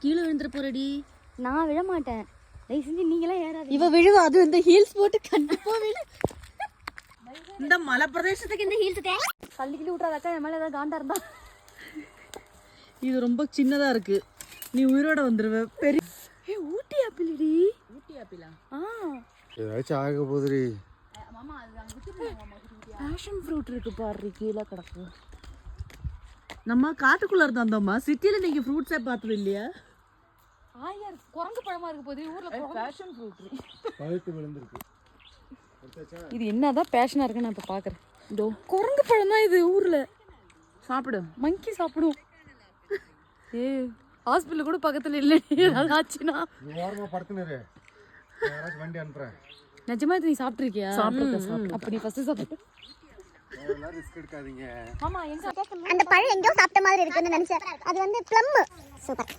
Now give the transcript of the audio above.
கீழே விழுந்துற போறடி. நான் விழ மாட்டேன், தயவு செஞ்சு நீங்களாம் ஏறாது. இவ விழுவா, அது இந்த ஹீல்ஸ் போட்டு கண்டிப்பா விழு. இந்த மலை பிரதேசத்துக்கு இந்த ஹீல்ஸ் தள்ளிக்கிட்டு விட்றாதாக்கா, என் மேலே ஏதாவது காண்டா இருந்தா. இது ரொம்ப சின்னதா இருக்கு, நீ உயிரோட வந்துருவ. பெரிய ஊட்டி ஆப்பிள்டி. ஊட்டி ஆப்பிளா? ஏதாச்சும் ஆக போதுரி. பேஷன் ஃப்ரூட் இருக்கு பாரு, கீழே கிடக்கு. நம்ம காட்டுக்குள்ள இருந்தோம்மா, சிட்டில நீங்க ஃப்ரூட்ஸே பார்த்தது இல்லையா? குரங்கு பழமா இருக்கு போது ஊர்ல பேஷன் ஃப்ரூட் பழுத்து விழுந்திருக்கு. இது என்னதான் பேஷனா இருக்கு நான் இப்ப பாக்குறேன். இதோ குரங்கு பழம் தான் இது ஊர்ல. சாப்பிடு. மங்கி சாப்பிடும். ஹாஸ்பிட்டல் கூட பக்கத்துல இல்ல, ஏதாவது ஆச்சுன்னா ஓரமா படுத்துனரு, யாராச்சும் வண்டி அனுப்புறேன். நிஜமா இது நீ சாப்பிட்டுருக்கியா? சாப்பிட்டு. அப்ப நீ ஃபர்ஸ்ட் சாப்பிட்டு. ரிஸ்க் எடுக்காதீங்க. ஆமா, எங்க அந்த பழம் எங்கேயோ சாப்பிட்ட மாதிரி இருக்குன்னு நினைச்சேன். அது வந்து ப்ளம். சூப்பர்.